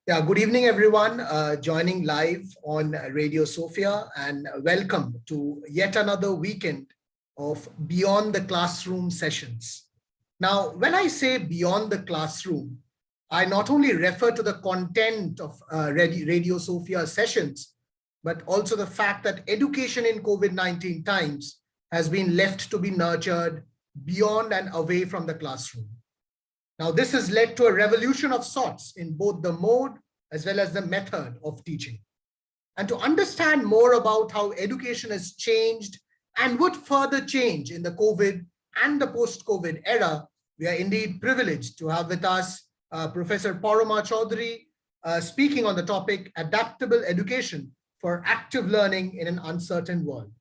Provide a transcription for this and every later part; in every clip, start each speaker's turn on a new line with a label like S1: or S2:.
S1: Yeah, good evening, everyone joining live on Radio Sophia, and welcome to yet another weekend of Beyond the Classroom sessions. Now, when I say beyond the classroom, I not only refer to the content of Radio Sophia sessions, but also the fact that education in COVID-19 times has been left to be nurtured beyond and away from the classroom. Now, this has led to a revolution of sorts in both the mode as well as the method of teaching. And to understand more about how education has changed and would further change in the COVID and the post-COVID era, we are indeed privileged to have with us Professor Parama Chaudhury speaking on the topic, Adaptable Education for Active Learning in an Uncertain World.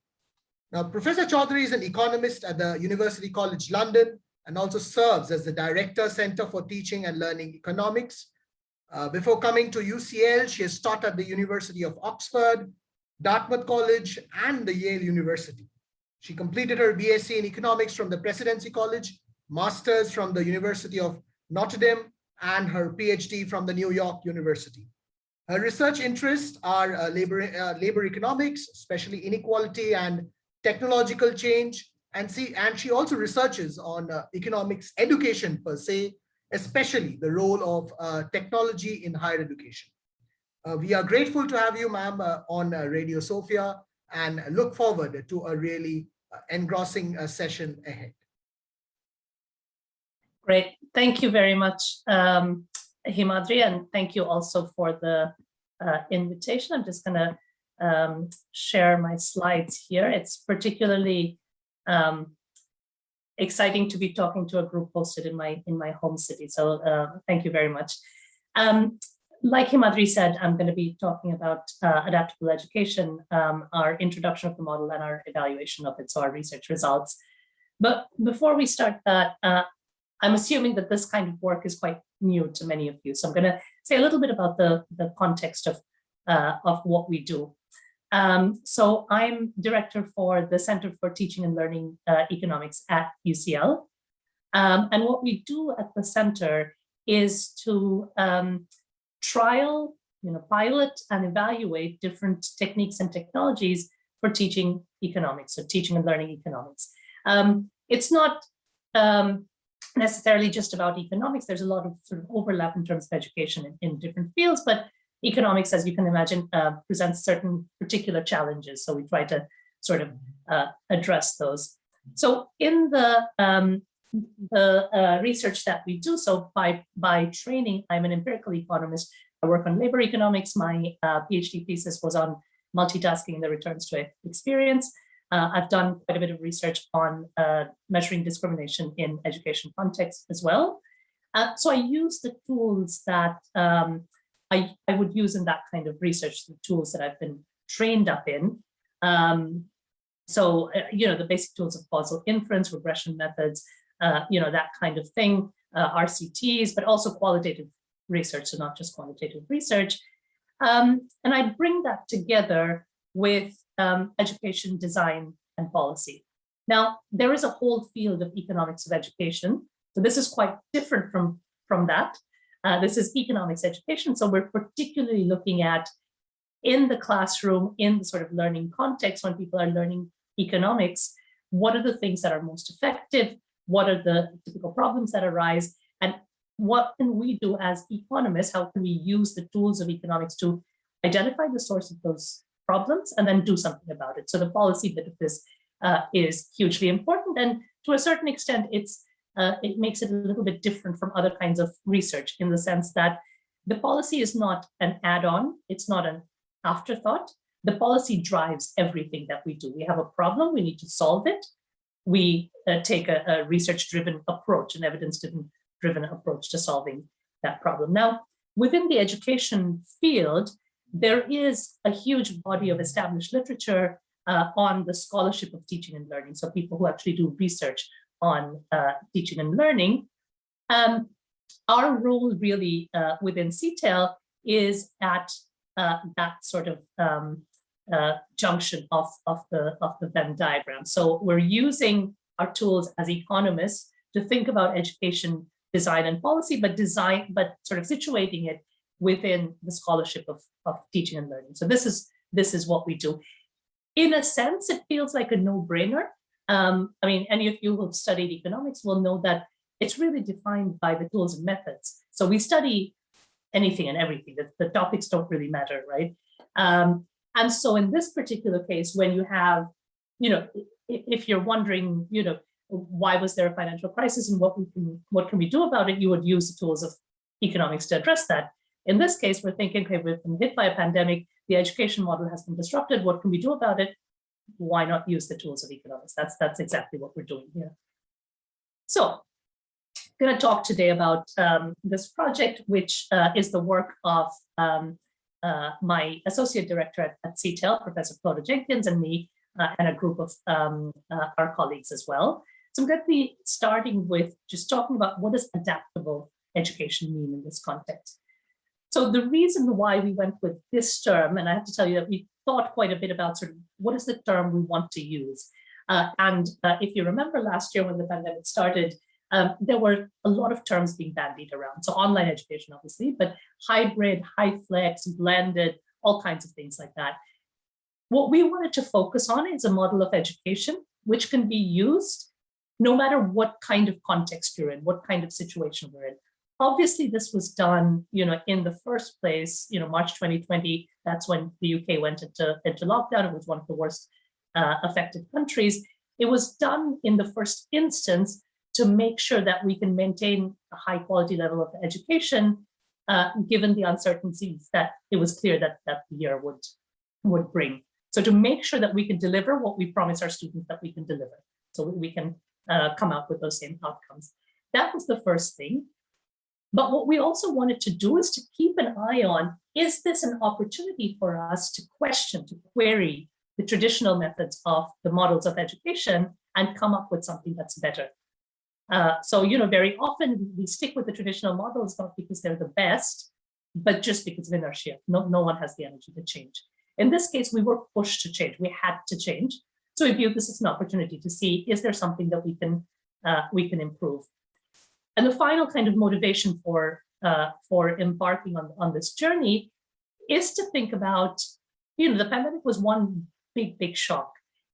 S1: Now, Professor Chaudhury is an economist at the University College London and also serves as the Director, Center for Teaching and Learning Economics. Before coming to UCL, she has taught at the University of Oxford, Dartmouth College, and the Yale University. She completed her BSc in Economics from the Presidency College, Masters from the University of Notre Dame, and her PhD from the New York University. Her research interests are labor economics, especially inequality and technological change, and she also researches on economics education per se, especially the role of technology in higher education. We are grateful to have you, ma'am, on Radio Sophia, and look forward to a really engrossing session ahead.
S2: Great. Thank you very much, Himadri, and thank you also for the invitation. I'm just going to share my slides here. It's particularly exciting to be talking to a group hosted in my home city. So thank you very much. Like Himadri said, I'm going to be talking about adaptable education, our introduction of the model and our evaluation of it, so our research results. But before we start that, I'm assuming that this kind of work is quite new to many of you. So I'm going to say a little bit about the context of what we do. So I'm director for the Center for Teaching and Learning Economics at UCL. And what we do at the center is to trial, pilot and evaluate different techniques and technologies for teaching economics, so teaching and learning economics. It's not necessarily just about economics. There's a lot of sort of overlap in terms of education in different fields, but economics, as you can imagine, presents certain particular challenges. So we try to sort of address those. So in the research that we do, so by training, I'm an empirical economist. I work on labor economics. My PhD thesis was on multitasking and the returns to experience. I've done quite a bit of research on measuring discrimination in education context as well. So I use the tools that I would use in that kind of research, the tools that I've been trained up in. So, the basic tools of causal inference, regression methods, that kind of thing, RCTs, but also qualitative research, so not just quantitative research. And I bring that together with education design and policy. Now, there is a whole field of economics of education. So this is quite different from that. This is economics education. So we're particularly looking at in the classroom, in the sort of learning context, when people are learning economics, what are the things that are most effective? What are the typical problems that arise? And what can we do as economists? How can we use the tools of economics to identify the source of those problems and then do something about it? So the policy bit of this is hugely important. And to a certain extent, it makes it a little bit different from other kinds of research in the sense that the policy is not an add-on. It's not an afterthought. The policy drives everything that we do. We have a problem, we need to solve it. We take a research-driven approach, an evidence-driven approach to solving that problem. Now, within the education field, there is a huge body of established literature on the scholarship of teaching and learning. So people who actually do research on teaching and learning. Our role really within CTEL is at that sort of junction of the Venn diagram. So we're using our tools as economists to think about education design and policy, but sort of situating it within the scholarship of teaching and learning. So this is what we do. In a sense, it feels like a no-brainer. I mean, any of you who've studied economics will know that it's really defined by the tools and methods. So we study anything and everything. The topics don't really matter, right? And so in this particular case, when you have, if you're wondering, why was there a financial crisis and what can we do about it, you would use the tools of economics to address that. In this case, we're thinking, okay, we've been hit by a pandemic, the education model has been disrupted, what can we do about it? Why not use the tools of economics? That's exactly what we're doing here. So I'm going to talk today about this project, which is the work of my associate director at CTEL, Professor Claudia Jenkins, and me, and a group of our colleagues as well. So I'm going to be starting with just talking about what does adaptable education mean in this context. So the reason why we went with this term, and I have to tell you that we thought quite a bit about sort of what is the term we want to use. And if you remember last year when the pandemic started, there were a lot of terms being bandied around. So online education, obviously, but hybrid, high flex, blended, all kinds of things like that. What we wanted to focus on is a model of education which can be used no matter what kind of context you're in, what kind of situation we're in. Obviously, this was done, in the first place, March 2020, that's when the UK went into lockdown. It was one of the worst affected countries. It was done in the first instance to make sure that we can maintain a high quality level of education, given the uncertainties that it was clear that the year would bring. So to make sure that we can deliver what we promise our students that we can deliver, so we can come out with those same outcomes. That was the first thing. But what we also wanted to do is to keep an eye on, is this an opportunity for us to question, to query the traditional methods of the models of education and come up with something that's better? So, very often we stick with the traditional models, not because they're the best, but just because of inertia. No one has the energy to change. In this case, we were pushed to change. We had to change. So we viewed this as an opportunity to see, is there something that we can improve? And the final kind of motivation for embarking on this journey is to think about, the pandemic was one big shock.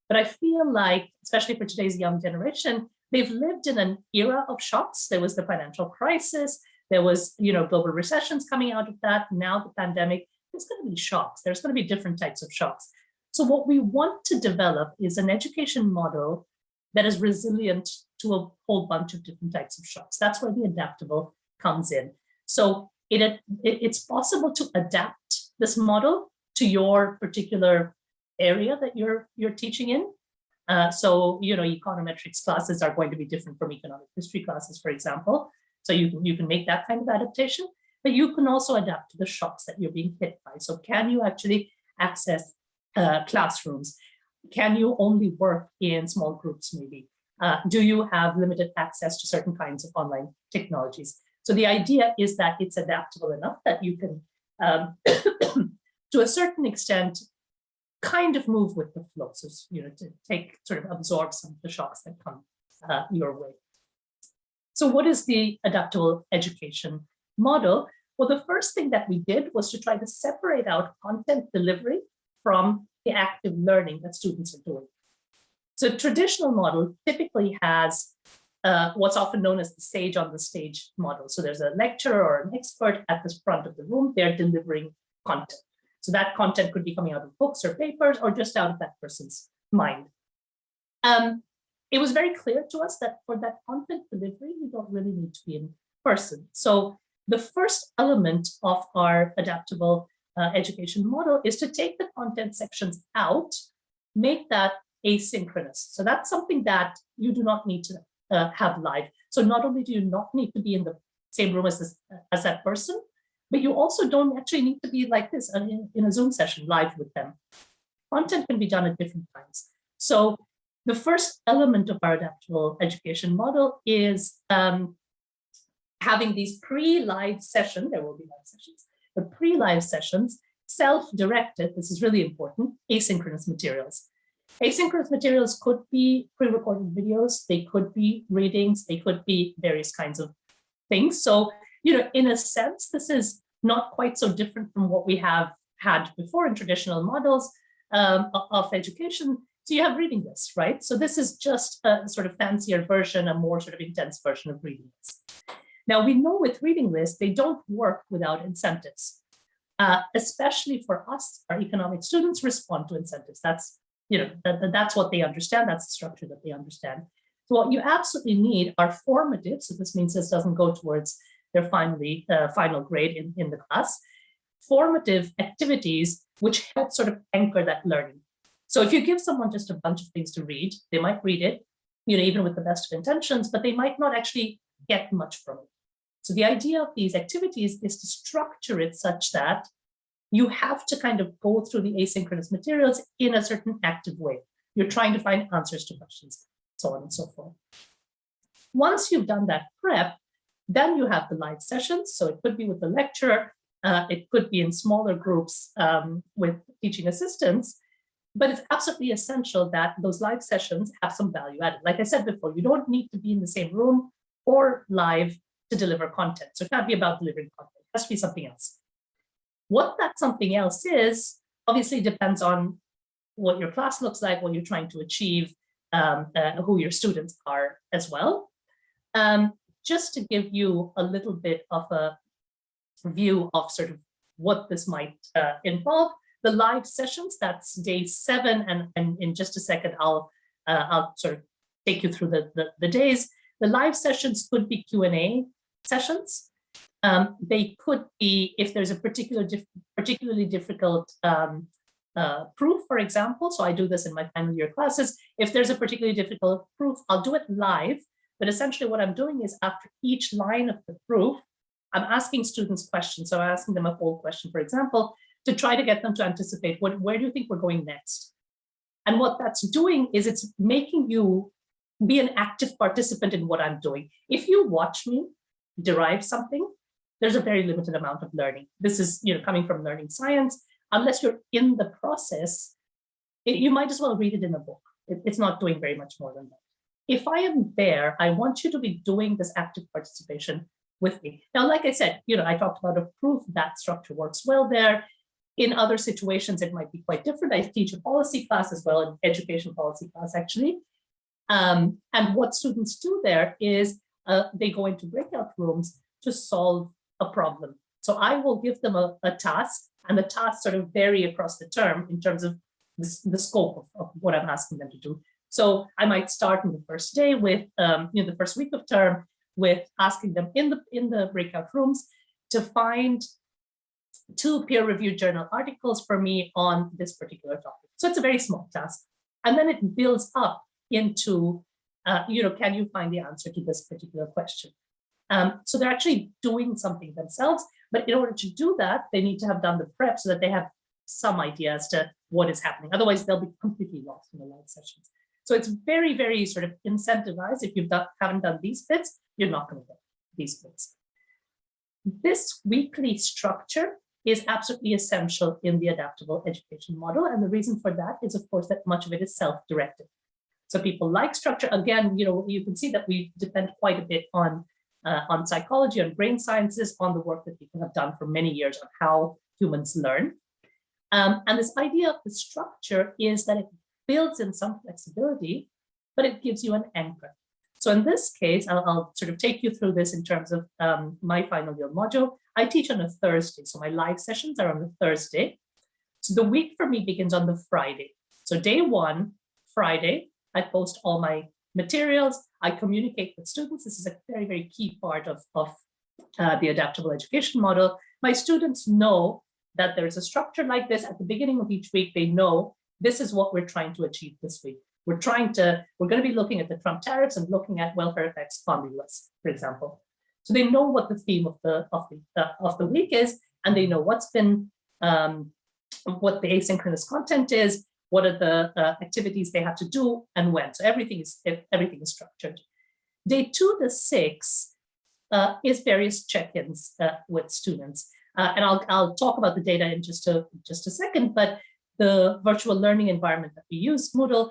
S2: But I feel like, especially for today's young generation, they've lived in an era of shocks. There was the financial crisis. There was, global recessions coming out of that. Now the pandemic, there's going to be shocks. There's going to be different types of shocks. So what we want to develop is an education model that is resilient to a whole bunch of different types of shocks. That's where the adaptable comes in. So it's possible to adapt this model to your particular area that you're teaching in. So econometrics classes are going to be different from economic history classes, for example. So you can make that kind of adaptation, but you can also adapt to the shocks that you're being hit by. So can you actually access classrooms? Can you only work in small groups, maybe? Do you have limited access to certain kinds of online technologies? So the idea is that it's adaptable enough that you can, to a certain extent, kind of move with the flow. So, to absorb some of the shocks that come your way. So what is the adaptable education model? Well, the first thing that we did was to try to separate out content delivery from the active learning that students are doing. So a traditional model typically has what's often known as the sage on the stage model. So there's a lecturer or an expert at the front of the room, they're delivering content. So that content could be coming out of books or papers or just out of that person's mind. It was very clear to us that for that content delivery, we don't really need to be in person. So the first element of our adaptable education model is to take the content sections out, make that asynchronous. So that's something that you do not need to have live. So not only do you not need to be in the same room as that person, but you also don't actually need to be like this in a Zoom session live with them. Content can be done at different times. So the first element of our adaptable education model is having these pre-live sessions, there will be live sessions, but pre-live sessions, self-directed, this is really important, asynchronous materials. Asynchronous materials could be pre-recorded videos, they could be readings, they could be various kinds of things. So, in a sense, this is not quite so different from what we have had before in traditional models of education. So you have reading lists, right? So this is just a sort of fancier version, a more sort of intense version of reading lists. Now we know with reading lists, they don't work without incentives, especially for us, our economic students respond to incentives. That's, that's what they understand. That's the structure that they understand. So what you absolutely need are formative. So this means this doesn't go towards their final grade in the class. Formative activities which help sort of anchor that learning. So if you give someone just a bunch of things to read, they might read it, even with the best of intentions, but they might not actually get much from it. So the idea of these activities is to structure it such that you have to kind of go through the asynchronous materials in a certain active way. You're trying to find answers to questions, so on and so forth. Once you've done that prep, then you have the live sessions. So it could be with the lecturer, it could be in smaller groups with teaching assistants, but it's absolutely essential that those live sessions have some value added. Like I said before, you don't need to be in the same room or live to deliver content. So it can't be about delivering content, it has to be something else. What that something else is, obviously depends on what your class looks like, what you're trying to achieve, who your students are as well. Just to give you a little bit of a view of sort of what this might involve, the live sessions, that's day 7, and in just a second, I'll sort of take you through the days. The live sessions could be Q&A sessions. They could be, if there's a particularly difficult proof, for example, so I do this in my final year classes. If there's a particularly difficult proof, I'll do it live, but essentially what I'm doing is after each line of the proof, I'm asking students questions. So I'm asking them a poll question, for example, to try to get them to anticipate, where do you think we're going next? And what that's doing is it's making you be an active participant in what I'm doing. If you watch me derive something, there's a very limited amount of learning. This is coming from learning science. Unless you're in the process, you might as well read it in a book. It's not doing very much more than that. If I am there, I want you to be doing this active participation with me. Now, like I said, I talked about a proof. That structure works well there. In other situations, it might be quite different. I teach a policy class as well, an education policy class, actually. And what students do there is they go into breakout rooms to solve a problem. So I will give them a task, and the tasks sort of vary across the term in terms of the scope of what I'm asking them to do. So I might start in the first day with, the first week of term, with asking them in the breakout rooms to find 2 peer-reviewed journal articles for me on this particular topic. So it's a very small task. And then it builds up into, can you find the answer to this particular question? So they're actually doing something themselves, but in order to do that, they need to have done the prep so that they have some idea as to what is happening. Otherwise, they'll be completely lost in the live sessions. So it's very, very sort of incentivized. If you haven't done these bits, you're not going to get these bits. This weekly structure is absolutely essential in the adaptable education model. And the reason for that is, of course, that much of it is self-directed. So people like structure. Again, you can see that we depend quite a bit on psychology, on brain sciences, on the work that people have done for many years on how humans learn. And this idea of the structure is that it builds in some flexibility, but it gives you an anchor. So in this case, I'll sort of take you through this in terms of my final year module. I teach on a Thursday, so my live sessions are on a Thursday. So the week for me begins on the Friday. So day 1, Friday, I post all my materials. I communicate with students. This is a very, very key part of the adaptable education model. My students know that there's a structure like this at the beginning of each week. They know this is what we're trying to achieve this week. We're going to be looking at the Trump tariffs and looking at welfare effects on the US, for example. So they know what the theme of the week is, and they know what's been what the asynchronous content is, what are the activities they have to do, and when. So everything is structured. Day 2 to 6 is various check-ins with students, and I'll talk about the data in just a second. But the virtual learning environment that we use, Moodle,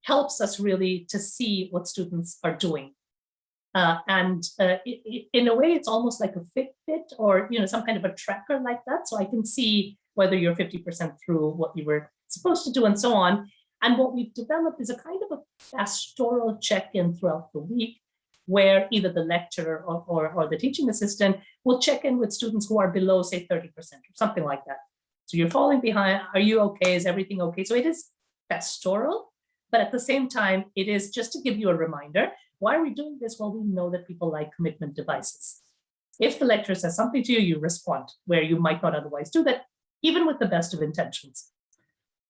S2: helps us really to see what students are doing. In a way, it's almost like a Fitbit or some kind of a tracker like that, so I can see whether you're 50% through what you were supposed to do and so on. And what we've developed is a kind of a pastoral check-in throughout the week, where either the lecturer or the teaching assistant will check in with students who are below, say, 30% or something like that. So you're falling behind. Are you okay? Is everything okay? So it is pastoral, but at the same time, it is just to give you a reminder. Why are we doing this? Well, we know that people like commitment devices. If the lecturer says something to you, you respond, where you might not otherwise do that, even with the best of intentions.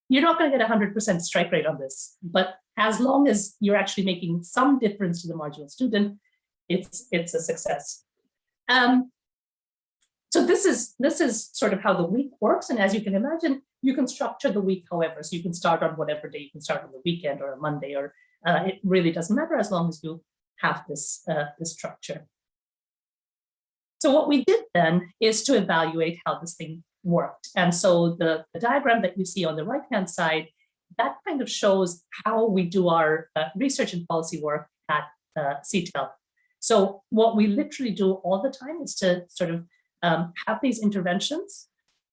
S2: You're not going to get 100% strike rate on this, but as long as you're actually making some difference to the marginal student, it's a success. So this is sort of how the week works. And as you can imagine, you can structure the week however. So you can start on whatever day. You can start on the weekend or a Monday, or it really doesn't matter as long as you have this structure. So what we did then is to evaluate how this thing worked. And so the diagram that you see on the right-hand side, that kind of shows how we do our research and policy work at CTEL. So what we literally do all the time is to sort of have these interventions.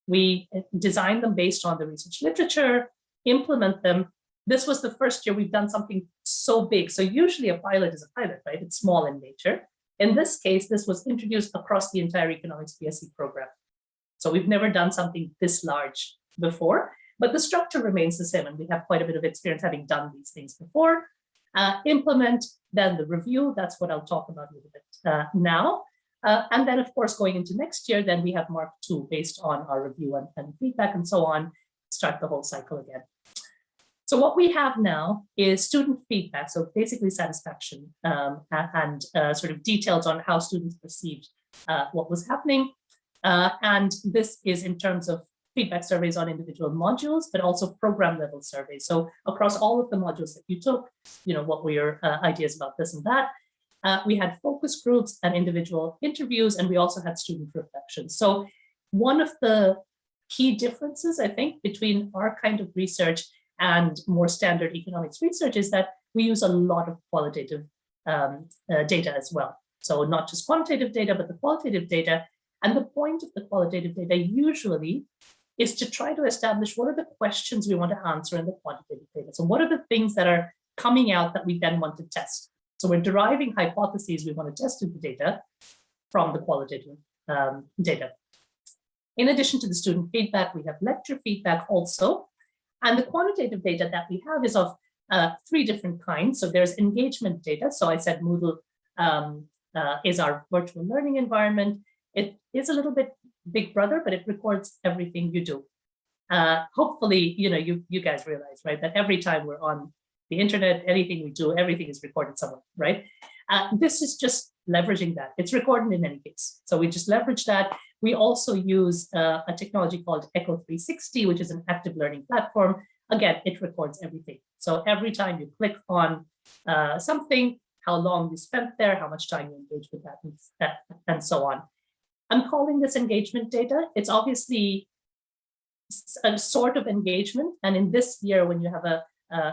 S2: We design them based on the research literature, implement them. This was the first year we've done something so big. So usually a pilot is a pilot, right? It's small in nature. In this case, this was introduced across the entire economics BSc program. So we've never done something this large before, but the structure remains the same. And we have quite a bit of experience having done these things before. Implement, then the review, that's what I'll talk about a little bit now. And then, of course, going into next year, then we have Mark 2 based on our review and feedback and so on, start the whole cycle again. So what we have now is student feedback, so basically satisfaction and sort of details on how students perceived what was happening. And this is in terms of feedback surveys on individual modules, but also program level surveys. So across all of the modules that you took, what were your ideas about this and that? We had focus groups and individual interviews, and we also had student reflections. So one of the key differences, I think, between our kind of research and more standard economics research is that we use a lot of qualitative data as well. So not just quantitative data, but the qualitative data. And the point of the qualitative data usually is to try to establish what are the questions we want to answer in the quantitative data. So what are the things that are coming out that we then want to test? So we're deriving hypotheses we want to test in the data from the qualitative data. In addition to the student feedback, we have lecture feedback also. And the quantitative data that we have is of 3 different kinds. So there's engagement data. So I said Moodle is our virtual learning environment. It is a little bit big brother, but it records everything you do. Hopefully, you guys realize, right, that every time we're on the internet, anything we do, everything is recorded somewhere, right? This is just leveraging that. It's recorded in any case. So we just leverage that. We also use a technology called Echo 360, which is an active learning platform. Again, it records everything. So every time you click on something, how long you spent there, how much time you engage with that, and so on. I'm calling this engagement data. It's obviously a sort of engagement. And in this year, when you have a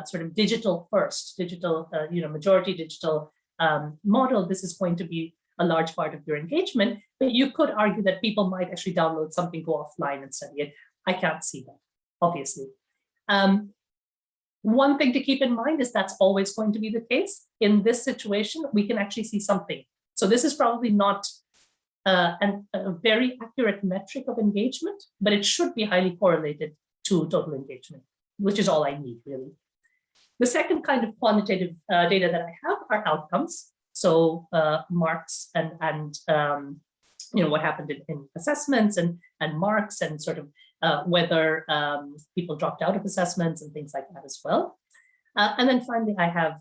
S2: sort of digital first, majority digital model, this is going to be a large part of your engagement. But you could argue that people might actually download something, go offline and study it. I can't see that, obviously. One thing to keep in mind is that's always going to be the case. In this situation, we can actually see something. So this is probably not a very accurate metric of engagement, but it should be highly correlated to total engagement, which is all I need, really. The second kind of quantitative data that I have are outcomes. So marks and what happened in assessments and marks and sort of whether people dropped out of assessments and things like that as well. And then finally, I have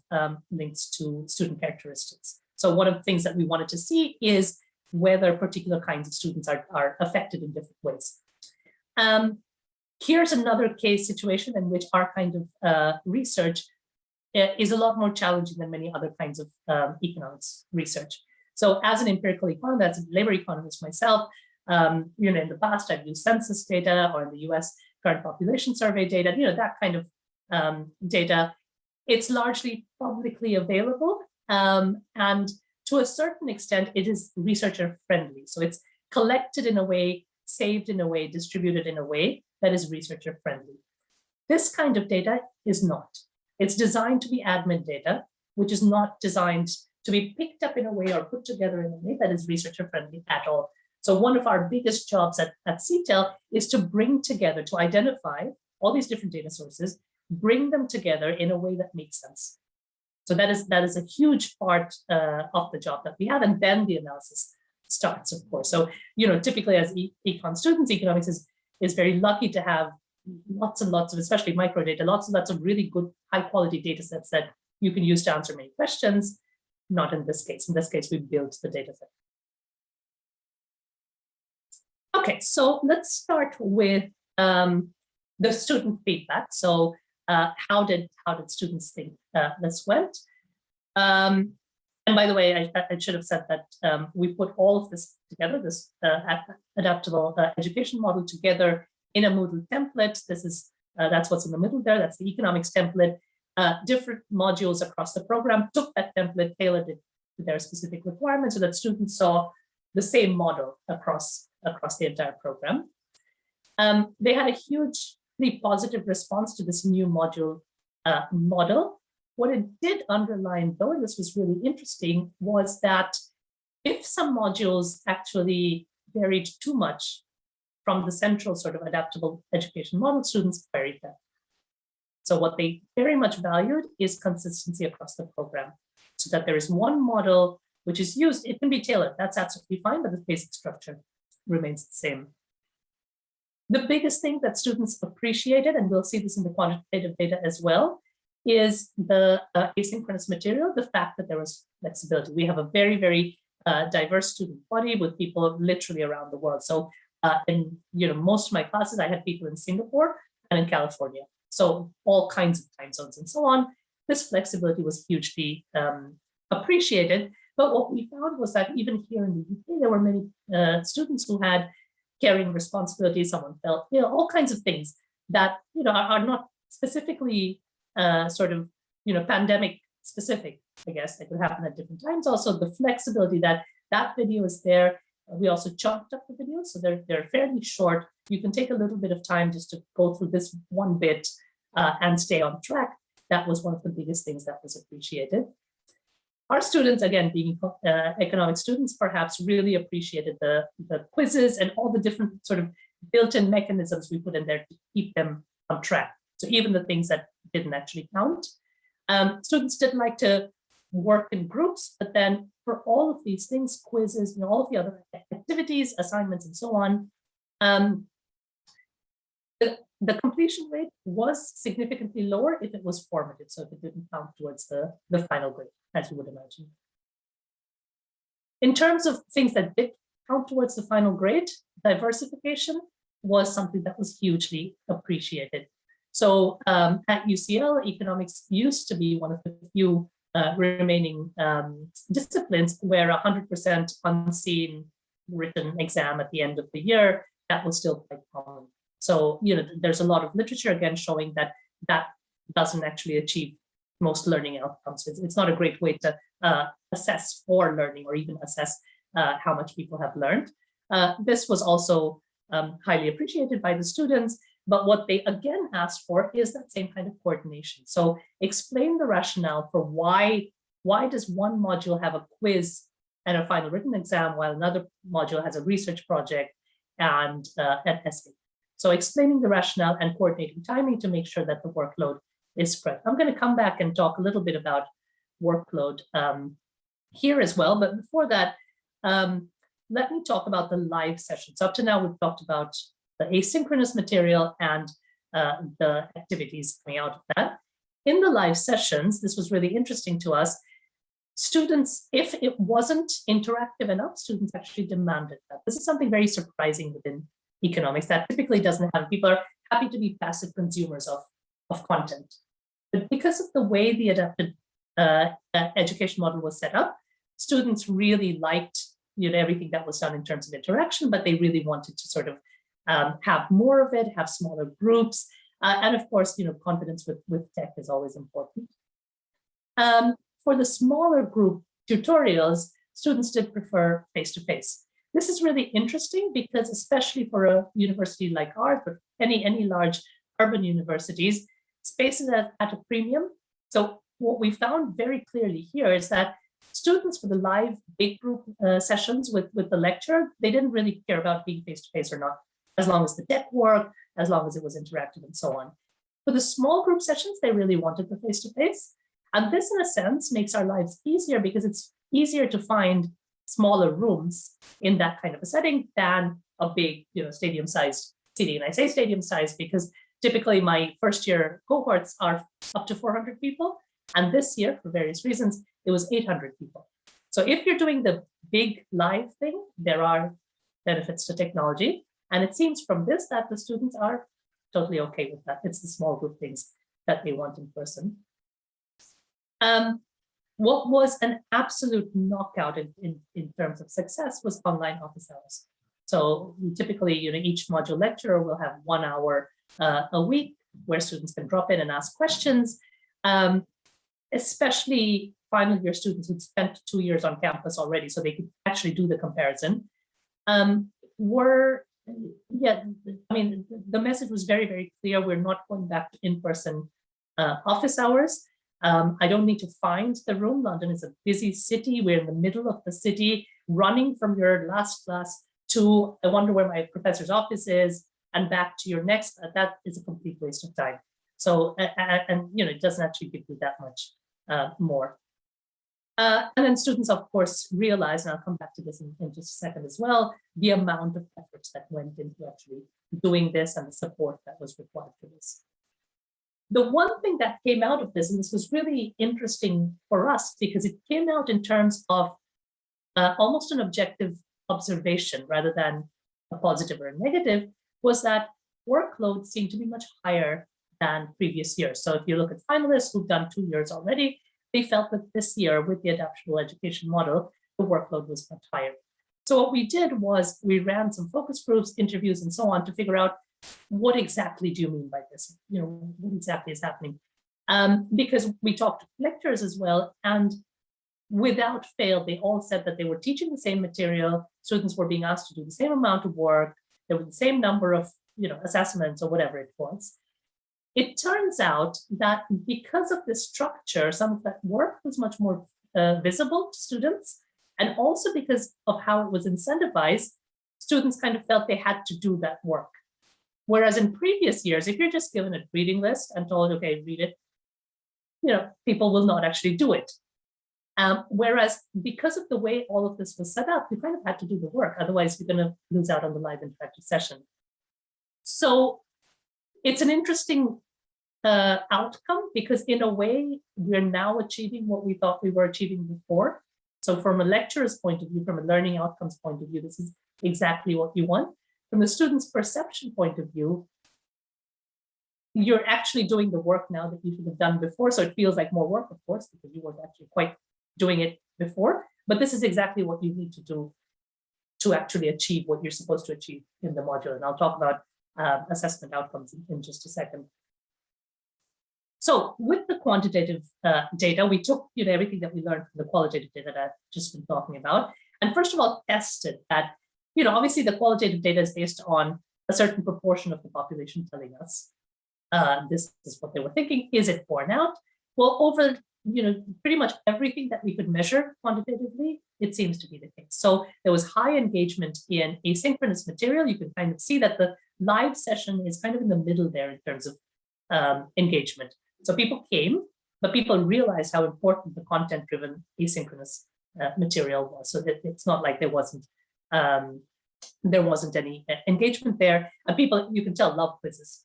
S2: links to student characteristics. So one of the things that we wanted to see is whether particular kinds of students are affected in different ways. Here's another case situation in which our kind of research is a lot more challenging than many other kinds of economics research. So as an empirical economist, as a labor economist myself, in the past I've used census data, or in the US current population survey data, that kind of data. It's largely publicly available, and to a certain extent, it is researcher friendly. So it's collected in a way, saved in a way, distributed in a way that is researcher friendly. This kind of data is not. It's designed to be admin data, which is not designed to be picked up in a way or put together in a way that is researcher friendly at all. So one of our biggest jobs at CTEL is to bring together, to identify all these different data sources, bring them together in a way that makes sense. So that is a huge part of the job that we have, and then the analysis starts, of course. So, typically as econ students, economics is very lucky to have lots and lots of, especially microdata, lots and lots of really good high quality data sets that you can use to answer many questions. Not in this case. In this case, we built the data set. Okay, so let's start with the student feedback. So how did students think this went? And by the way, I should have said that we put all of this together, this adaptable education model together in a Moodle template. This is that's what's in the middle there. That's the economics template. Different modules across the program took that template, tailored it to their specific requirements, so that students saw the same model across the entire program. They had a hugely positive response to this new module model. What it did underline, though, and this was really interesting, was that if some modules actually varied too much from the central sort of adaptable education model, students queried them. So what they very much valued is consistency across the program, so that there is one model which is used. It can be tailored, that's absolutely fine, but the basic structure remains the same. The biggest thing that students appreciated, and we'll see this in the quantitative data as well, is the asynchronous material, the fact that there was flexibility. We have a very, very diverse student body with people literally around the world. So in most of my classes, I had people in Singapore and in California. So all kinds of time zones and so on. This flexibility was hugely appreciated. But what we found was that even here in the UK, there were many students who had carrying responsibilities, someone felt ill, all kinds of things that are not specifically pandemic specific. I guess they could happen at different times. Also, the flexibility that video is there. We also chopped up the videos, so they're fairly short. You can take a little bit of time just to go through this one bit and stay on track. That was one of the biggest things that was appreciated. Our students, again, being economic students, perhaps really appreciated the quizzes and all the different sort of built-in mechanisms we put in there to keep them on track. So even the things that didn't actually count. Students didn't like to work in groups, but then for all of these things, quizzes, all of the other activities, assignments, and so on, the completion rate was significantly lower if it was formative, so if it didn't count towards the final grade, as you would imagine. In terms of things that did count towards the final grade, diversification was something that was hugely appreciated. So at UCL, economics used to be one of the few remaining disciplines where 100% unseen written exam at the end of the year, that was still quite common. So, there's a lot of literature, again, showing that that doesn't actually achieve most learning outcomes. It's not a great way to assess for learning or even assess how much people have learned. This was also highly appreciated by the students, but what they again asked for is that same kind of coordination. So explain the rationale for why does one module have a quiz and a final written exam while another module has a research project and an essay. So explaining the rationale and coordinating timing to make sure that the workload is spread. I'm going to come back and talk a little bit about workload here as well. But before that, let me talk about the live sessions. Up to now, we've talked about the asynchronous material and the activities coming out of that. In the live sessions, this was really interesting to us. Students, if it wasn't interactive enough, students actually demanded that. This is something very surprising within economics that typically doesn't happen. People are happy to be passive consumers of content. But because of the way the adapted education model was set up, students really liked everything that was done in terms of interaction, but they really wanted to sort of have more of it, have smaller groups. And of course, confidence with tech is always important. For the smaller group tutorials, students did prefer face-to-face. This is really interesting because especially for a university like ours, but any large urban universities, space is at a premium. So what we found very clearly here is that students for the live big group sessions with the lecturer, they didn't really care about being face-to-face or not, as long as the deck worked, as long as it was interactive and so on. For the small group sessions, they really wanted the face-to-face. And this, in a sense, makes our lives easier because it's easier to find smaller rooms in that kind of a setting than a big, stadium-sized city. And I say stadium-sized because typically my first-year cohorts are up to 400 people. And this year, for various reasons, it was 800 people. So if you're doing the big live thing, there are benefits to technology. And it seems from this that the students are totally okay with that. It's the small group things that they want in person. What was an absolute knockout in terms of success was online office hours. So we typically, each module lecturer will have 1 hour a week where students can drop in and ask questions, especially final year students who'd spent 2 years on campus already, so they could actually do the comparison. The message was very, very clear. We're not going back to in-person office hours. I don't need to find the room. London is a busy city. We're in the middle of the city, running from your last class to, I wonder where my professor's office is, and back to your next. That is a complete waste of time. So, it doesn't actually give you that much more. And then students, of course, realize, and I'll come back to this in just a second as well, the amount of effort that went into actually doing this and the support that was required for this. The one thing that came out of this, and this was really interesting for us because it came out in terms of almost an objective observation rather than a positive or a negative, was that workload seemed to be much higher than previous years. So if you look at finalists who've done 2 years already, they felt that this year with the adaptable education model, the workload was much higher. So what we did was we ran some focus groups, interviews, and so on to figure out what exactly do you mean by this? What exactly is happening? Because we talked to lecturers as well, and without fail, they all said that they were teaching the same material, students were being asked to do the same amount of work, there were the same number of assessments or whatever it was. It turns out that because of this structure, some of that work was much more visible to students, and also because of how it was incentivized, students kind of felt they had to do that work. Whereas in previous years, if you're just given a reading list and told, okay, read it, people will not actually do it. Whereas because of the way all of this was set up, you kind of had to do the work. Otherwise, you're going to lose out on the live interactive session. So it's an interesting outcome because in a way, we're now achieving what we thought we were achieving before. So from a lecturer's point of view, from a learning outcomes point of view, this is exactly what you want. From the student's perception point of view, you're actually doing the work now that you should have done before. So it feels like more work, of course, because you weren't actually quite doing it before. But this is exactly what you need to do to actually achieve what you're supposed to achieve in the module. And I'll talk about assessment outcomes in just a second. So with the quantitative data, we took everything that we learned from the qualitative data that I've just been talking about. And first of all, tested that, obviously the qualitative data is based on a certain proportion of the population telling us this is what they were thinking. Is it borne out? Well, over pretty much everything that we could measure quantitatively, it seems to be the case. So there was high engagement in asynchronous material. You can kind of see that the live session is kind of in the middle there in terms of engagement. So people came, but people realized how important the content-driven asynchronous material was. So that it's not like there wasn't any engagement there. And people, you can tell, love quizzes.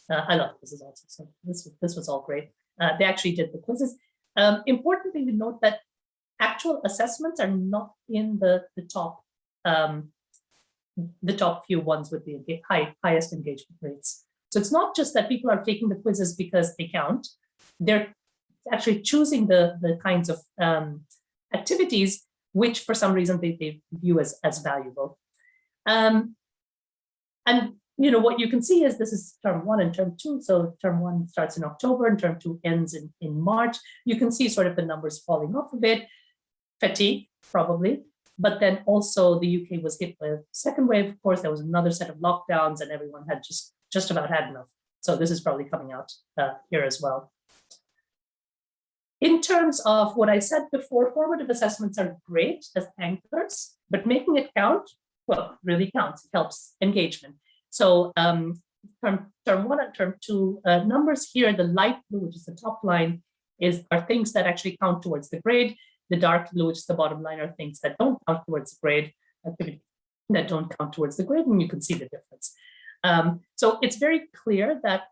S2: I love quizzes also. So this was all great. They actually did the quizzes. Importantly to note that actual assessments are not in the top few ones with the highest engagement rates. So it's not just that people are taking the quizzes because they count. They're actually choosing the kinds of activities which for some reason they view as valuable. And what you can see is this is term 1 and term 2. So term 1 starts in October and term 2 ends in March. You can see sort of the numbers falling off a bit. Fatigue, probably. But then also the UK was hit by a second wave. Of course, there was another set of lockdowns and everyone had just about had enough. So this is probably coming out here as well. In terms of what I said before, formative assessments are great as anchors, but making it count, well, really counts. It helps engagement. So term 1 and term 2 numbers here, the light blue, which is the top line, are things that actually count towards the grade. The dark blue, which is the bottom line, are things that don't count towards the grade, activity that don't count towards the grade, and you can see the difference. So it's very clear that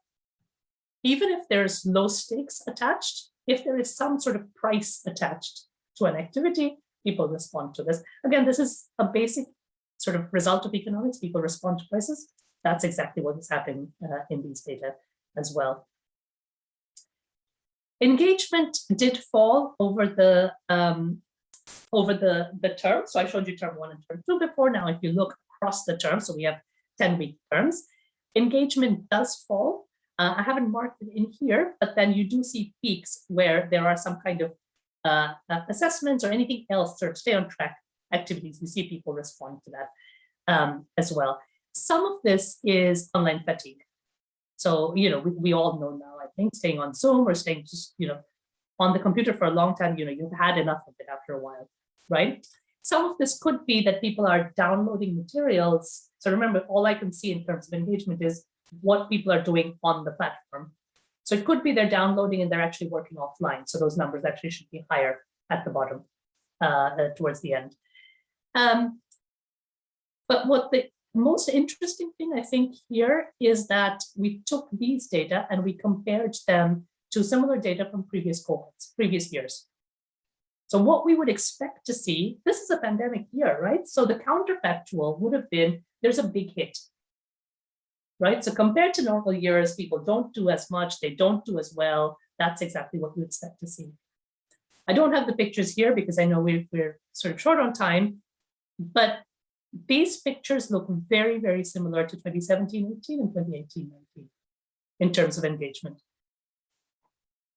S2: even if there's low stakes attached, if there is some sort of price attached to an activity, people respond to this. Again, this is a basic sort of result of economics. People respond to prices. That's exactly what is happening in these data as well. Engagement did fall over the term. So I showed you term 1 and term 2 before. Now, if you look across the term, so we have 10-week terms, engagement does fall. I haven't marked it in here, but then you do see peaks where there are some kind of assessments or anything else, sort of stay on track activities. You see people respond to that as well. Some of this is online fatigue. So, we all know now, I think, staying on Zoom or staying just, on the computer for a long time, you've had enough of it after a while, right? Some of this could be that people are downloading materials. So remember, all I can see in terms of engagement is what people are doing on the platform. So it could be they're downloading and they're actually working offline. So those numbers actually should be higher at the bottom towards the end. But what the most interesting thing I think here is that we took these data and we compared them to similar data from previous cohorts, previous years. So what we would expect to see, this is a pandemic year, right? So the counterfactual would have been, there's a big hit, right? So compared to normal years, people don't do as much, they don't do as well. That's exactly what we expect to see. I don't have the pictures here because I know we're sort of short on time, but these pictures look very, very similar to 2017-18 and 2018-19 in terms of engagement.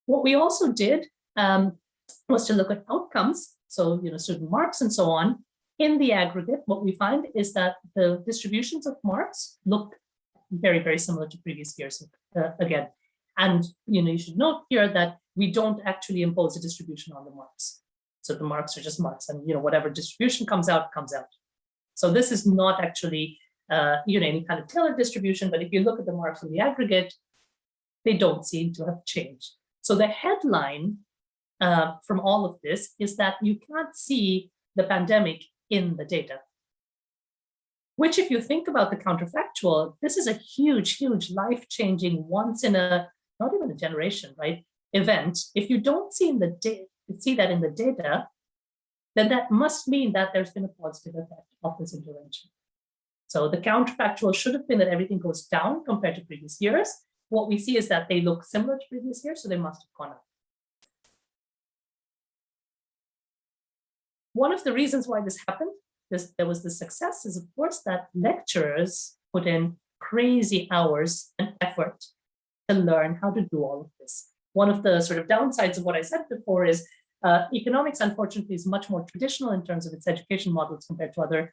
S2: What we also did was to look at outcomes, so student marks and so on. In the aggregate, what we find is that the distributions of marks look very, very similar to previous years again. And you should note here that we don't actually impose a distribution on the marks. So the marks are just marks, and whatever distribution comes out, comes out. So this is not actually any kind of tailored distribution, but if you look at the marks in the aggregate, they don't seem to have changed. So the headline from all of this is that you can't see the pandemic in the data. Which, if you think about the counterfactual, this is a huge, huge life-changing, once in a, not even a generation, right, event. If you don't see that in the data, then that must mean that there's been a positive effect of this intervention. So the counterfactual should have been that everything goes down compared to previous years. What we see is that they look similar to previous years, so they must have gone up. One of the reasons why this happened, there was the success, is of course that lecturers put in crazy hours and effort to learn how to do all of this. One of the sort of downsides of what I said before is economics, unfortunately, is much more traditional in terms of its education models compared to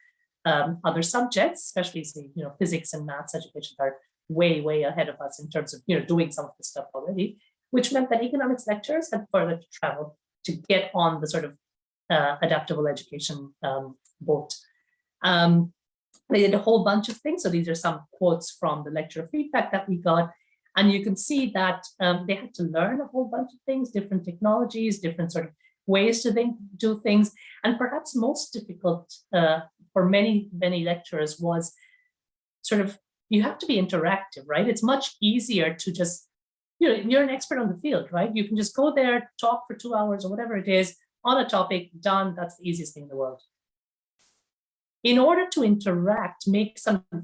S2: other subjects, especially say, physics and maths education are way, way ahead of us in terms of doing some of this stuff already, which meant that economics lecturers had further to travel to get on the sort of adaptable education boat. They did a whole bunch of things. So these are some quotes from the lecturer feedback that we got. And you can see that they had to learn a whole bunch of things, different technologies, different sort of ways to do things. And perhaps most difficult for many, many lecturers was sort of, you have to be interactive, right? It's much easier to just, you're an expert on the field, right? You can just go there, talk for 2 hours or whatever it is on a topic, done. That's the easiest thing in the world. In order to interact,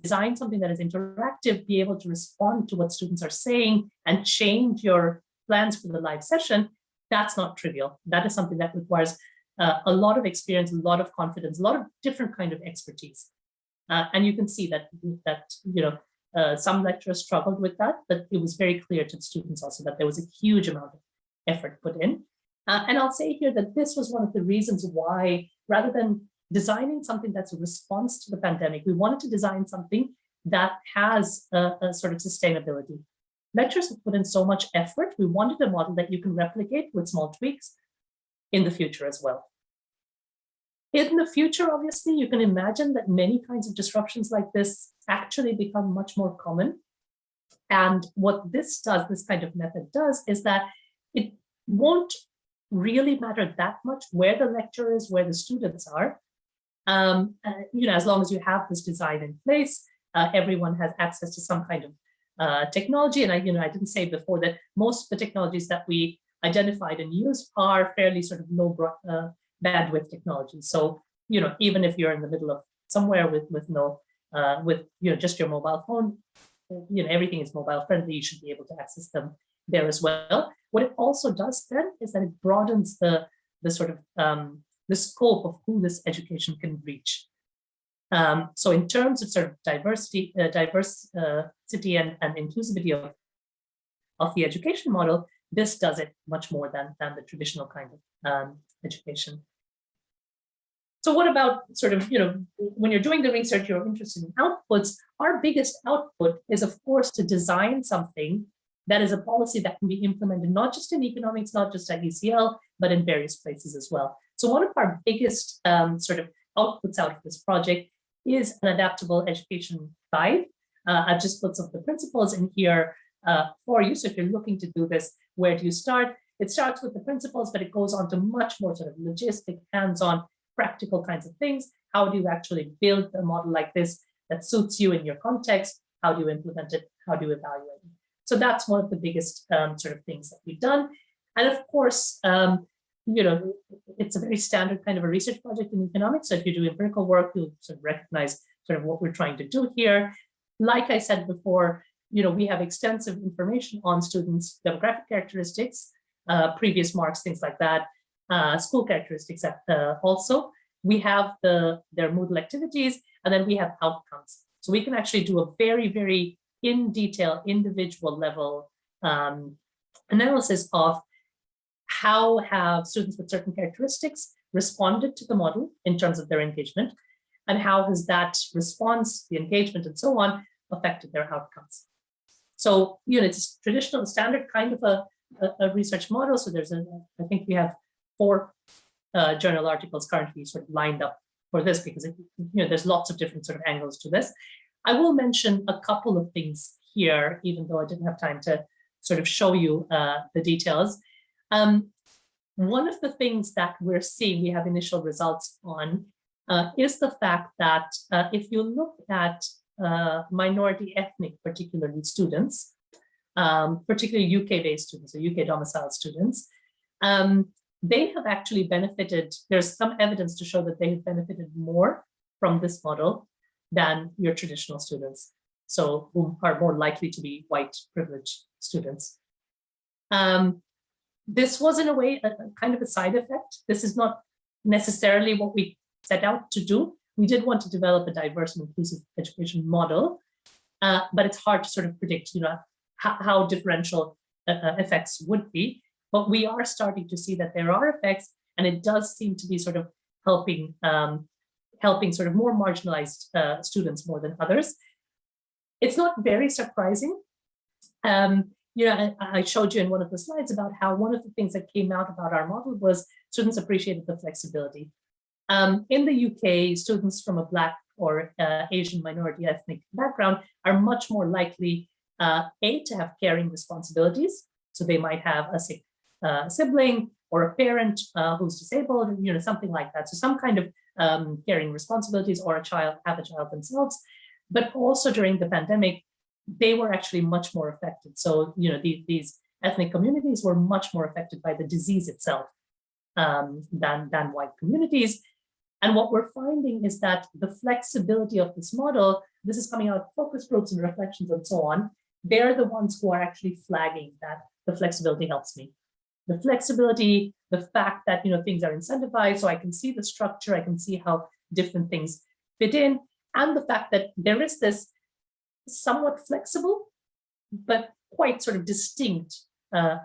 S2: design something that is interactive, be able to respond to what students are saying and change your plans for the live session, that's not trivial. That is something that requires a lot of experience, a lot of confidence, a lot of different kind of expertise. And you can see that some lecturers struggled with that, but it was very clear to the students also that there was a huge amount of effort put in. And I'll say here that this was one of the reasons why, rather than designing something that's a response to the pandemic. We wanted to design something that has a sort of sustainability. Lecturers have put in so much effort. We wanted a model that you can replicate with small tweaks in the future as well. In the future, obviously, you can imagine that many kinds of disruptions like this actually become much more common. And what this does, this kind of method does, is that it won't really matter that much where the lecturer is, where the students are. As long as you have this design in place, everyone has access to some kind of technology. And I didn't say before that most of the technologies that we identified and used are fairly sort of low bandwidth technology. So, even if you're in the middle of somewhere with no, just your mobile phone, everything is mobile friendly, you should be able to access them there as well. What it also does then is that it broadens the sort of the scope of who this education can reach. So in terms of sort of diversity and inclusivity of the education model, this does it much more than the traditional kind of education. So what about sort of, when you're doing the research, you're interested in outputs. Our biggest output is, of course, to design something that is a policy that can be implemented, not just in economics, not just at UCL, but in various places as well. So one of our biggest sort of outputs out of this project is an adaptable education guide. I've just put some of the principles in here for you. So if you're looking to do this, where do you start? It starts with the principles, but it goes on to much more sort of logistic, hands-on, practical kinds of things. How do you actually build a model like this that suits you in your context? How do you implement it? How do you evaluate it? So that's one of the biggest sort of things that we've done. And of course, it's a very standard kind of a research project in economics. So if you do empirical work, you'll sort of recognize sort of what we're trying to do here. Like I said before, we have extensive information on students' demographic characteristics, previous marks, things like that, school characteristics also. We have their Moodle activities, and then we have outcomes. So we can actually do a very, very in detail, individual level analysis of how have students with certain characteristics responded to the model in terms of their engagement, and how has that response, the engagement, and so on affected their outcomes. So, it's a traditional, standard kind of a research model. So I think we have 4 journal articles currently sort of lined up for this, because there's lots of different sort of angles to this. I will mention a couple of things here, even though I didn't have time to sort of show you the details. One of the things that we're seeing, we have initial results on, is the fact that if you look at minority ethnic, particularly students, particularly UK-based students or UK domiciled students, they have actually benefited. There's some evidence to show that they have benefited more from this model than your traditional students, so who are more likely to be white privileged students. This was, in a way, a kind of a side effect. This is not necessarily what we set out to do. We did want to develop a diverse and inclusive education model, but it's hard to sort of predict, how differential effects would be. But we are starting to see that there are effects, and it does seem to be sort of helping sort of more marginalized students more than others. It's not very surprising. I showed you in one of the slides about how one of the things that came out about our model was students appreciated the flexibility. In the UK, students from a Black or Asian minority ethnic background are much more likely, to have caring responsibilities. So they might have a sick sibling or a parent who's disabled, something like that. So some kind of caring responsibilities, or have a child themselves. But also during the pandemic, they were actually much more affected. So, these ethnic communities were much more affected by the disease itself than white communities. And what we're finding is that the flexibility of this model, this is coming out of focus groups and reflections and so on, they're the ones who are actually flagging that the flexibility helps me. The flexibility, the fact that things are incentivized, so I can see the structure, I can see how different things fit in, and the fact that there is this somewhat flexible, but quite sort of distinct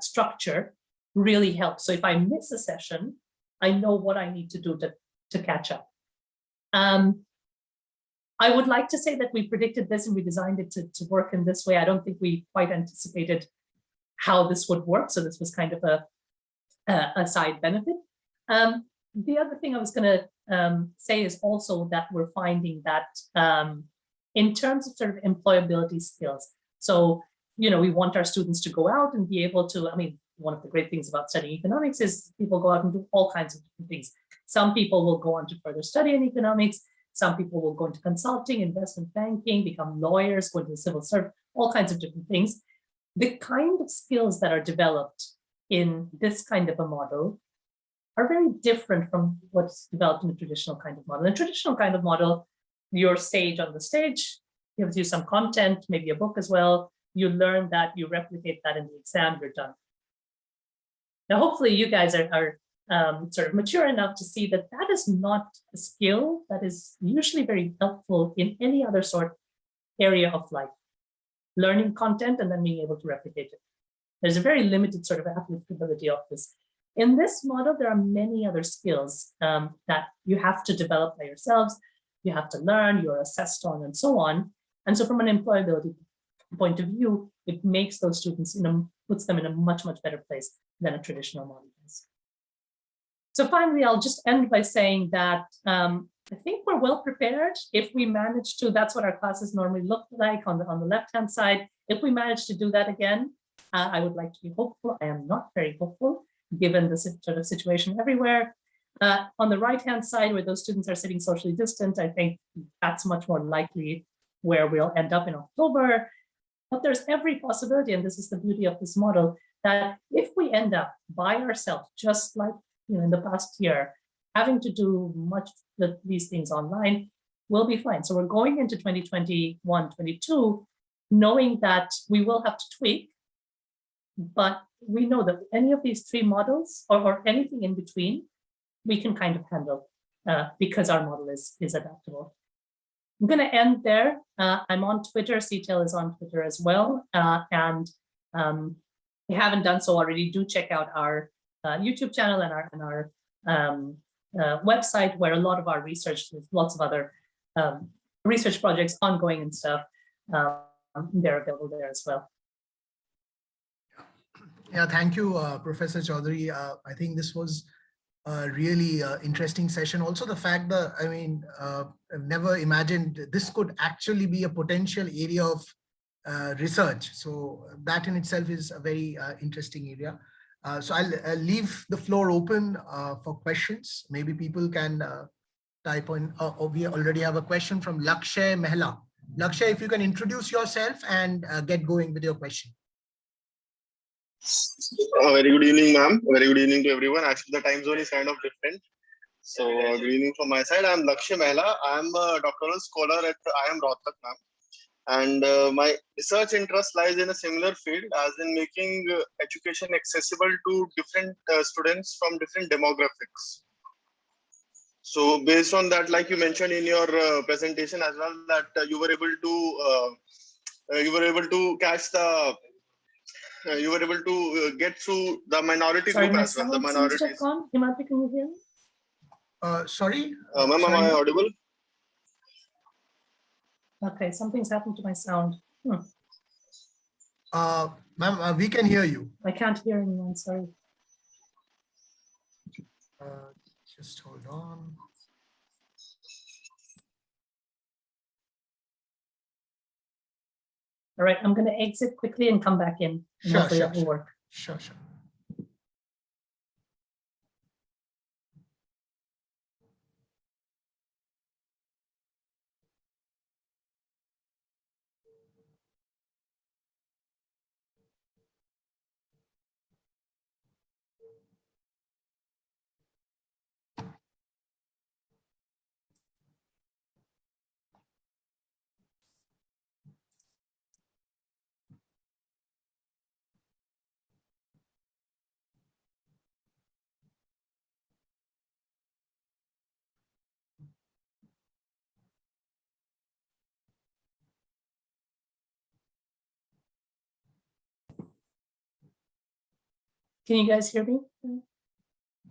S2: structure really helps. So if I miss a session, I know what I need to do to catch up. I would like to say that we predicted this and we designed it to work in this way. I don't think we quite anticipated how this would work. So this was kind of a side benefit. The other thing I was going to say is also that we're finding that in terms of sort of employability skills, so, you know, we want our students to go out and be able to, I mean, one of the great things about studying economics is people go out and do all kinds of different things. Some people will go on to further study in economics. Some people will go into consulting, investment banking, become lawyers, go into the civil service, all kinds of different things. The kind of skills that are developed in this kind of a model are very different from what's developed in a traditional kind of model. In a traditional kind of model, you're sage on the stage, gives you some content, maybe a book as well. You learn that, you replicate that in the exam, you're done. Now, hopefully you guys are sort of mature enough to see that that is not a skill that is usually very helpful in any other sort of area of life. Learning content and then being able to replicate it. There's a very limited sort of applicability of this. In this model, there are many other skills that you have to develop by yourselves. You have to learn, you're assessed on, and so on. And so from an employability point of view, it makes those students, puts them in a much, much better place than a traditional model does. So finally, I'll just end by saying that I think we're well prepared if we manage to, that's what our classes normally look like on the left-hand side. If we manage to do that again, I would like to be hopeful. I am not very hopeful, given the sort of situation everywhere. On the right-hand side, where those students are sitting socially distant, I think that's much more likely where we'll end up in October. But there's every possibility, and this is the beauty of this model, that if we end up by ourselves, just like in the past year, having to do much of these things online, we'll be fine. So we're going into 2021-22, knowing that we will have to tweak, but we know that any of these three models or anything in between, we can kind of handle because our model is adaptable. I'm going to end there. I'm on Twitter. CTEL is on Twitter as well. And if you haven't done so already, do check out our YouTube channel and our website, where a lot of our research, there's lots of other research projects ongoing and stuff. They're available there as well.
S1: Yeah, thank you, Professor Chaudhury. I think this was a really interesting session. Also, the fact that, I mean, I've never imagined this could actually be a potential area of research. So that in itself is a very interesting area. So I'll leave the floor open for questions. Maybe people can type on. We already have a question from Lakshay Mehla. Lakshay, if you can introduce yourself and get going with your question.
S3: Very good evening, ma'am. Very good evening to everyone. Actually, the time zone is kind of different. So good evening from my side. I'm Lakshay Mehla. I'm a doctoral scholar at IIM Rohtak, ma'am. And my research interest lies in a similar field, as in making education accessible to different students from different demographics. So based on that, like you mentioned in your presentation as well, that you were able to catch the you were able to get through the minority group as well. The minorities.
S2: Himati, can you hear me?
S1: Sorry?
S3: Ma'am, am I audible?
S2: Okay, something's happened to my sound.
S1: Ma'am, we can hear you.
S2: I can't hear anyone, sorry.
S1: Just hold on.
S2: All right, I'm going to exit quickly and come back in. And hopefully that will work.
S1: Sure.
S2: Can you guys hear me?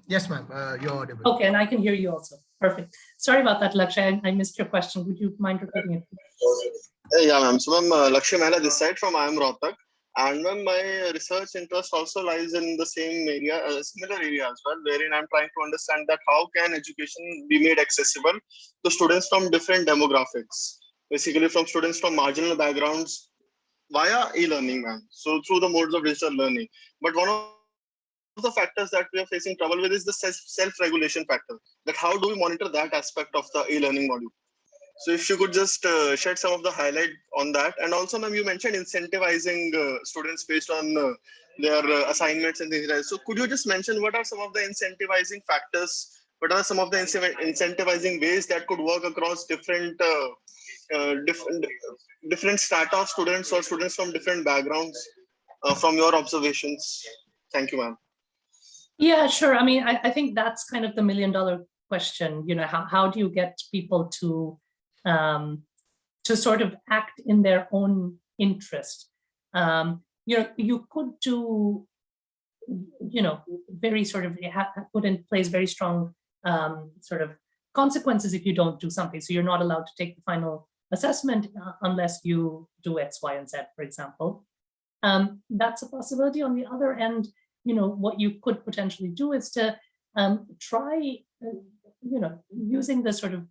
S1: Yes, ma'am. You're audible.
S2: Okay, and I can hear you also. Perfect. Sorry about that, Lakshay. I missed your question. Would you mind repeating it?
S3: Yeah, ma'am. So, ma'am, Lakshya Mehla this side from I am Rohtak. And ma'am, my research interest also lies in the same area, similar area as well, wherein I'm trying to understand that how can education be made accessible to students from different demographics, basically from students from marginal backgrounds via e-learning, ma'am. So through the modes of digital learning. But one of the factors that we are facing trouble with is the self-regulation factor. That how do we monitor that aspect of the e-learning module? So if you could just shed some of the highlight on that. And also, ma'am, you mentioned incentivizing students based on their assignments and things like that. So could you just mention what are some of the incentivizing factors? What are some of the incentivizing ways that could work across different strata of students or students from different backgrounds from your observations? Thank you, ma'am.
S2: Yeah, sure. I mean, I think that's kind of the $1,000,000 question. You know, how do you get people to sort of act in their own interest? You know, you could do, you know, very sort of put in place very strong sort of consequences if you don't do something. So you're not allowed to take the final assessment unless you do X, Y, and Z, for example. That's a possibility. On the other end, you know, what you could potentially do is to try, you know, using the sort of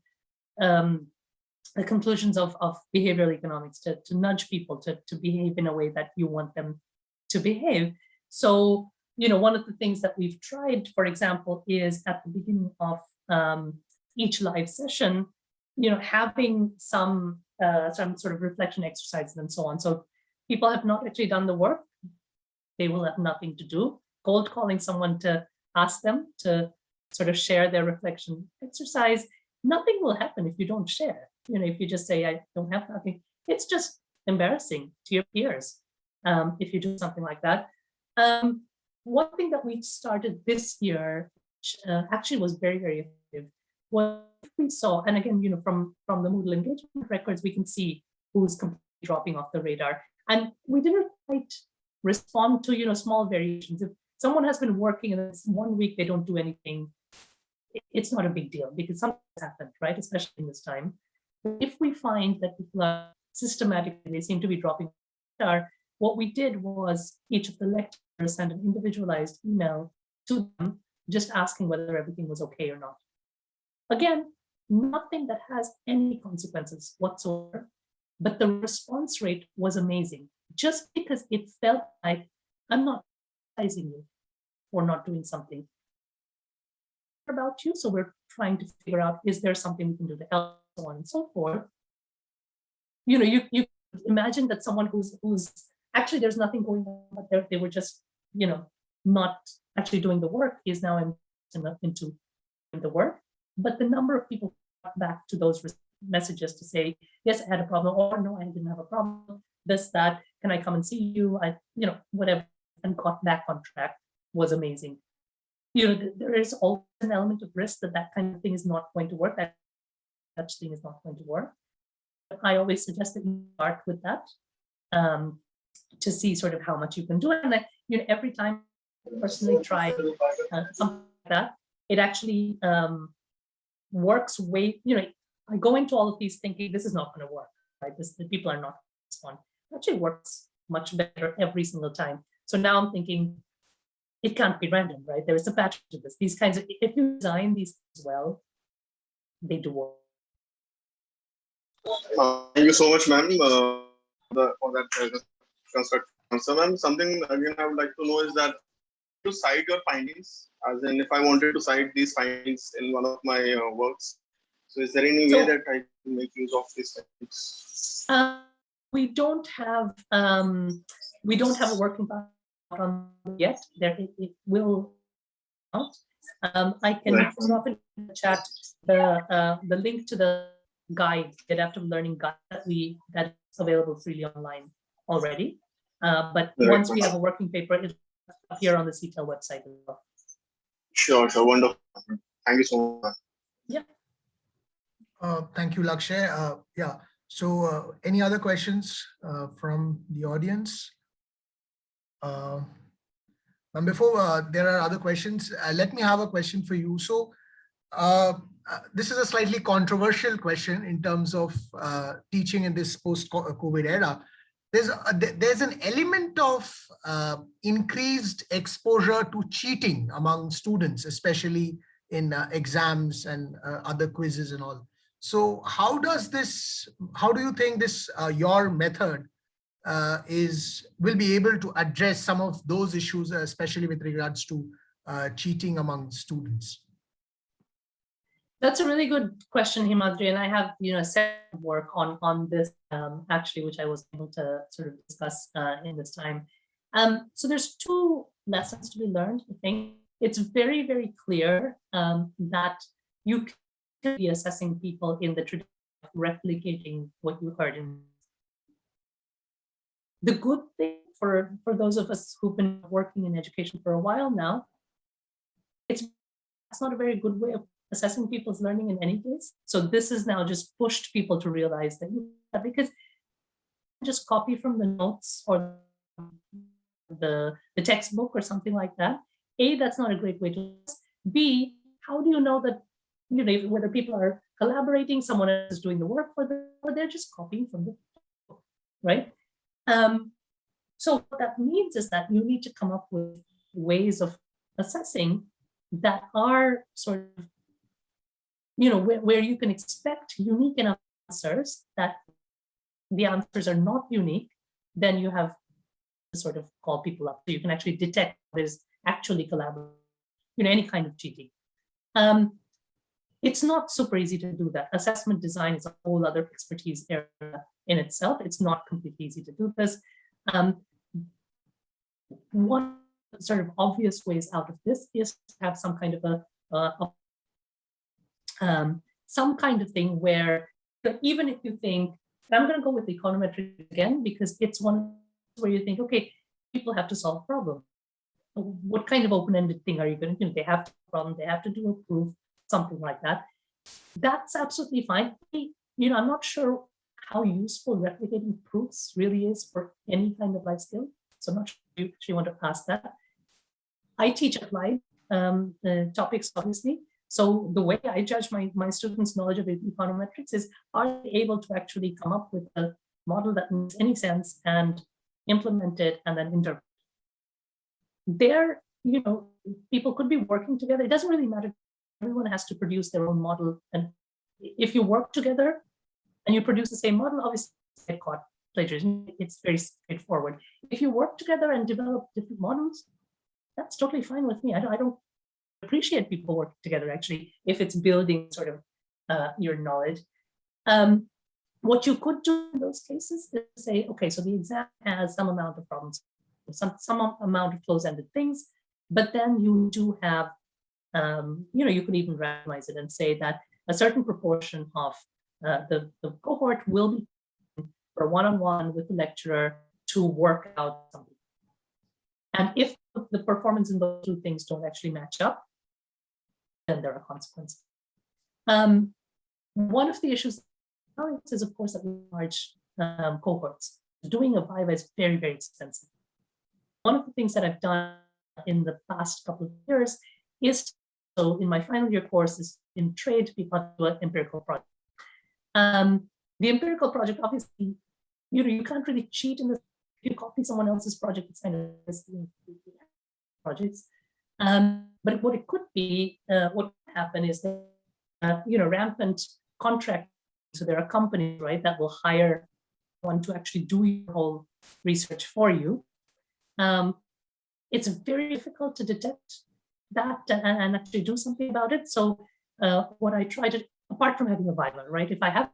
S2: the conclusions of behavioral economics to nudge people to behave in a way that you want them to behave. So, you know, one of the things that we've tried, for example, is at the beginning of each live session, you know, having some sort of reflection exercises and so on. So people have not actually done the work. They will have nothing to do. Cold calling someone to ask them to sort of share their reflection exercise, nothing will happen if you don't share. You know, if you just say, I don't have nothing, it's just embarrassing to your peers if you do something like that. One thing that we started this year, which actually was very, very effective, was we saw, and again, you know, from the Moodle engagement records, we can see who's completely dropping off the radar. And we didn't quite respond to, you know, small variations. If someone has been working and 1 week they don't do anything, it's not a big deal because something's happened, right? Especially in this time. If we find that people are systematically, they seem to be dropping, what we did was each of the lecturers sent an individualized email to them, just asking whether everything was okay or not. Again, nothing that has any consequences whatsoever, but the response rate was amazing, just because it felt like I'm not criticizing you for not doing something about you. So we're trying to figure out, is there something we can do to help, so on and so forth. You know, you imagine that someone who's actually there's nothing going on, but they were just, you know, not actually doing the work is now into the work. But the number of people back to those messages to say, yes, I had a problem, or no, I didn't have a problem, this, that, can I come and see you? You know, whatever, and got back on track was amazing. You know, there is always an element of risk that kind of thing is not going to work, that such thing is not going to work. But I always suggest that you start with that to see sort of how much you can do. And you know, every time I personally try something like that, it actually works way, you know, I go into all of these thinking this is not going to work, right? The people are not responding. It actually works much better every single time. So now I'm thinking it can't be random, right? There is a pattern to this. These kinds of, if you design these as well, they do work.
S3: Thank you so much, ma'am, for that constructive answer, ma'am. Something again I would like to know is that to cite your findings, as in if I wanted to cite these findings in one of my works. So is there any way that I can make use of these findings?
S2: We don't have a working path on yet. There it will out. I can drop in the chat the link to the guide, the adaptive learning guide that is available freely online already. But once we have a working paper, it'll appear on the CTEL website as well.
S3: Sure, wonderful. Thank you so much.
S2: Yeah.
S1: Thank you, Lakshay. Yeah. So any other questions from the audience? And before there are other questions, let me have a question for you. So this is a slightly controversial question in terms of teaching in this post-COVID era. There's an element of increased exposure to cheating among students, especially in exams and other quizzes and all. So how do you think this, your method will be able to address some of those issues, especially with regards to cheating among students?
S2: That's a really good question, Himadri, and I have set work on this actually, which I was able to sort of discuss in this time. So there's two lessons to be learned. I think it's very, very clear that you can be assessing people in the tradition of replicating what you heard in. The good thing for those of us who've been working in education for a while now, it's not a very good way of assessing people's learning in any case. So this has now just pushed people to realize that because just copy from the notes or the textbook or something like that. A, that's not a great way to. B, how do you know that whether people are collaborating, someone else is doing the work for them, or they're just copying from the book, right? So what that means is that you need to come up with ways of assessing that are sort of where you can expect unique enough answers that the answers are not unique, then you have to sort of call people up so you can actually detect what is actually collaborating, any kind of cheating. It's not super easy to do that. Assessment design is a whole other expertise area in itself. It's not completely easy to do this. One sort of obvious ways out of this is to have some kind of some kind of thing where even if you think, I'm going to go with the econometric again, because it's one where you think, okay, people have to solve problems. What kind of open-ended thing are you going to do? They have to solve a problem, they have to do a proof, something like that. That's absolutely fine. I'm not sure how useful replicating proofs really is for any kind of life skill. So I'm not sure if you actually want to ask that. I teach applied topics, obviously. So the way I judge my students' knowledge of econometrics is, are they able to actually come up with a model that makes any sense and implement it and then interpret? There, people could be working together. It doesn't really matter. Everyone has to produce their own model. And if you work together and you produce the same model, obviously you get caught plagiarism. It's very straightforward. If you work together and develop different models, that's totally fine with me. I don't appreciate people working together, actually, if it's building sort of your knowledge. What you could do in those cases is say, okay, so the exam has some amount of problems, some amount of close-ended things, but then you do have, you could even randomize it and say that a certain proportion of the cohort will be for one-on-one with the lecturer to work out something. And if the performance in those two things don't actually match up, then there are consequences. One of the issues is, of course, that large cohorts. Doing a Viva is very, very expensive. One of the things that I've done in the past couple of years is, so in my final year course is in trade, to be part of an empirical project. The empirical project, obviously, you can't really cheat in this. If you copy someone else's project, it's kind of projects. But what it could be, what could happen is that, rampant contract. So there are companies, right, that will hire one to actually do your whole research for you. It's very difficult to detect that and actually do something about it. So what I try to, apart from having a Viva, right, if I have,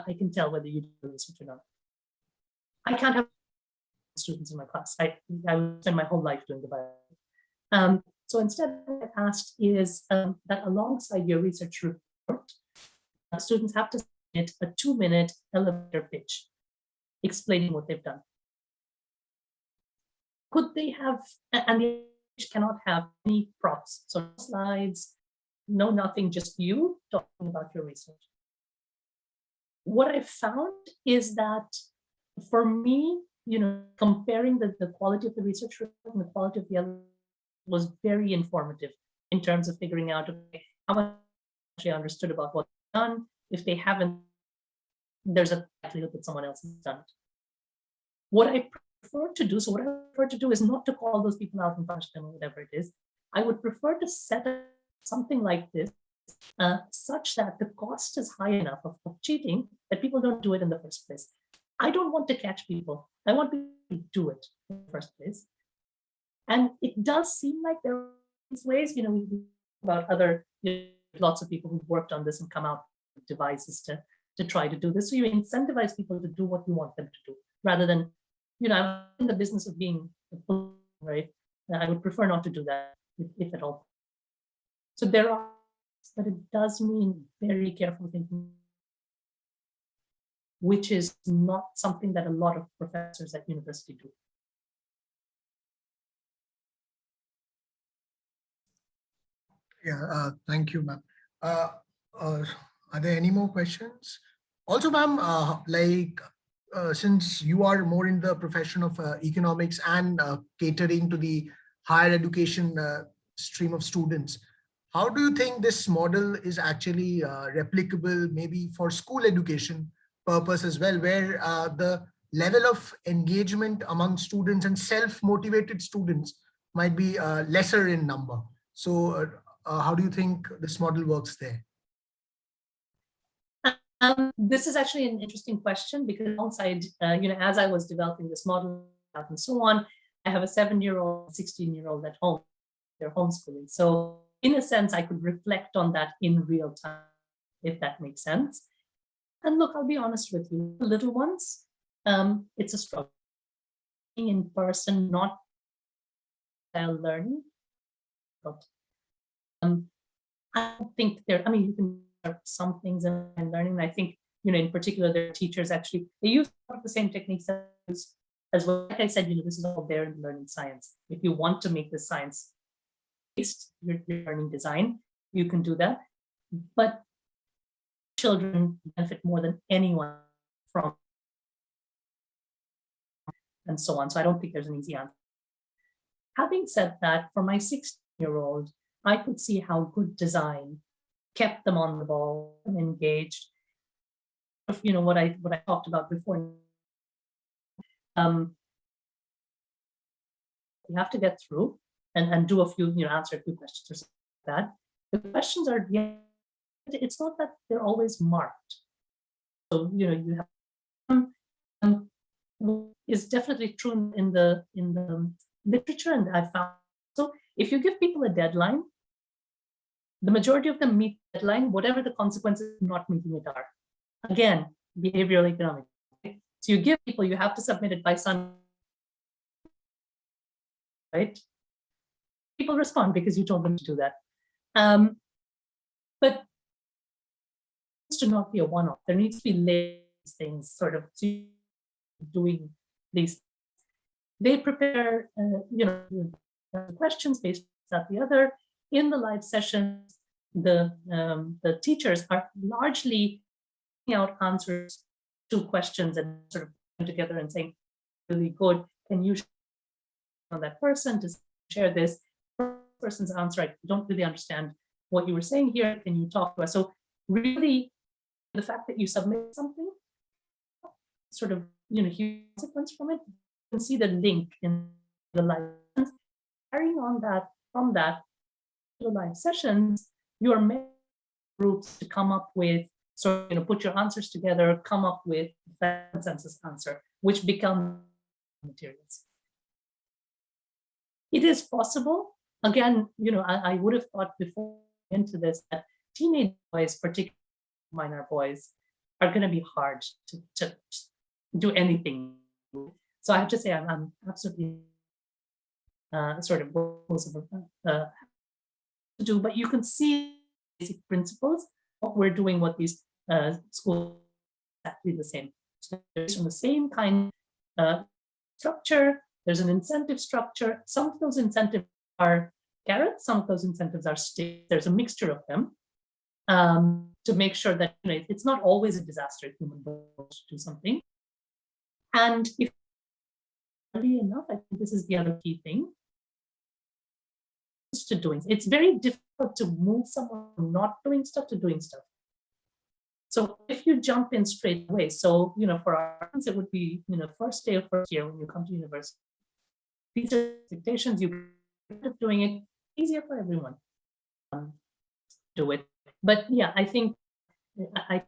S2: I can tell whether you do research or not. I can't have students in my class. I would spend my whole life doing the Viva. So instead, what I asked is that alongside your research report, students have to submit a 2-minute elevator pitch explaining what they've done. Could they have, and the pitch cannot have any props, so no slides, no nothing, just you talking about your research. What I found is that for me, comparing the quality of the research report and the quality of the was very informative in terms of figuring out how much they understood about what's done. If they haven't, there's a likelihood that someone else has done it. What I prefer to do, is not to call those people out and punish them or whatever it is. I would prefer to set up something like this such that the cost is high enough of cheating that people don't do it in the first place. I don't want to catch people. I want people to do it in the first place. And it does seem like there are these ways, we about other, lots of people who've worked on this and come out with devices to try to do this. So you incentivize people to do what you want them to do, rather than, I'm in the business of being right. I would prefer not to do that, if at all. So there are, but it does mean very careful thinking, which is not something that a lot of professors at university do.
S1: Yeah, thank you, ma'am. Are there any more questions? Also, ma'am, since you are more in the profession of economics and catering to the higher education stream of students, how do you think this model is actually replicable maybe for school education purpose as well, where the level of engagement among students and self-motivated students might be lesser in number? So how do you think this model works there?
S2: This is actually an interesting question, because alongside, as I was developing this model and so on, I have a 7-year-old, 16-year-old at home. They're homeschooling. So in a sense, I could reflect on that in real time, if that makes sense. And look, I'll be honest with you, the little ones, it's a struggle. Being in person, not learning. But I don't think you can learn some things in learning. I think, in particular, their teachers actually, they use a lot of the same techniques as well. Like I said, this is all there in learning science. If you want to make the science based, your learning design, you can do that. But children benefit more than anyone from, and so on. So I don't think there's an easy answer. Having said that, for my 16-year-old, I could see how good design kept them on the ball and engaged. What I talked about before. You have to get through and do a few, answer a few questions or something like that. The questions are, it's not that they're always marked. So, you have, is definitely true in the literature, and I found, so if you give people a deadline, the majority of them meet the deadline, whatever the consequences of not meeting it are. Again, behavioral economics. Right? So you give people, you have to submit it by Sunday, right? People respond because you told them to do that. But it needs to not be a one-off. There needs to be these things, sort of doing these. They prepare, questions based on the other. In the live sessions, the teachers are largely giving out answers to questions and sort of putting together and saying, really good, can you share on that person to share this person's answer? I don't really understand what you were saying here. Can you talk to us? So really, the fact that you submit something, sort of, huge consequence from it, you can see the link in the live sessions. Carrying on that from that, the live sessions, your groups to come up with, so put your answers together, come up with a consensus answer, which become materials. It is possible. Again, I would have thought before into this that teenage boys, particularly minor boys, are going to be hard to do anything. So I have to say, I'm absolutely sort of to do, but you can see basic principles. What we're doing, what these schools exactly the same. So there's from the same kind of structure. There's an incentive structure. Some of those incentives are carrots. Some of those incentives are sticks. There's a mixture of them to make sure that it's not always a disaster if human beings do something. And if early enough, I think this is the other key thing. to doing. It's very difficult to move someone from not doing stuff to doing stuff. So if you jump in straight away, so, for our students, it would be, first day of first year when you come to university. These are expectations, you of doing it, easier for everyone. Do it. But yeah, I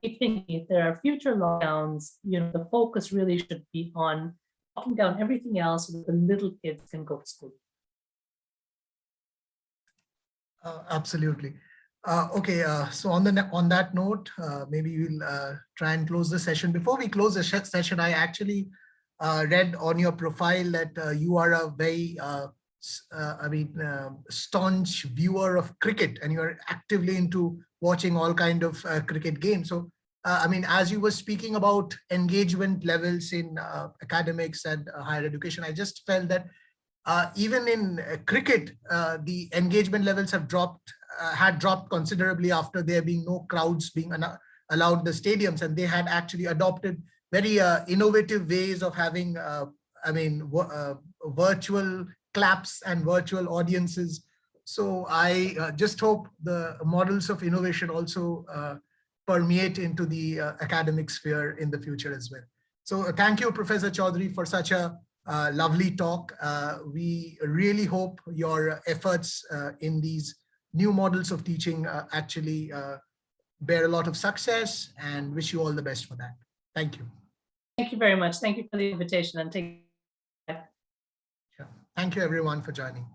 S2: keep thinking if there are future lockdowns, the focus really should be on locking down everything else so that the little kids can go to school.
S1: Absolutely. Okay, so on that note, maybe we'll try and close the session. Before we close the session, I actually read on your profile that you are a very, staunch viewer of cricket, and you're actively into watching all kind of cricket games. So, as you were speaking about engagement levels in academics and higher education, I just felt that even in cricket, the engagement levels have had dropped considerably after there being no crowds being allowed in the stadiums, and they had actually adopted very innovative ways of having, virtual claps and virtual audiences. So I just hope the models of innovation also permeate into the academic sphere in the future as well. So thank you, Professor Chaudhury, for such a lovely talk. We really hope your efforts in these new models of teaching actually bear a lot of success, and wish you all the best for that. Thank you.
S2: Thank you very much. Thank you for the invitation, and take care.
S1: Sure. Thank you everyone for joining.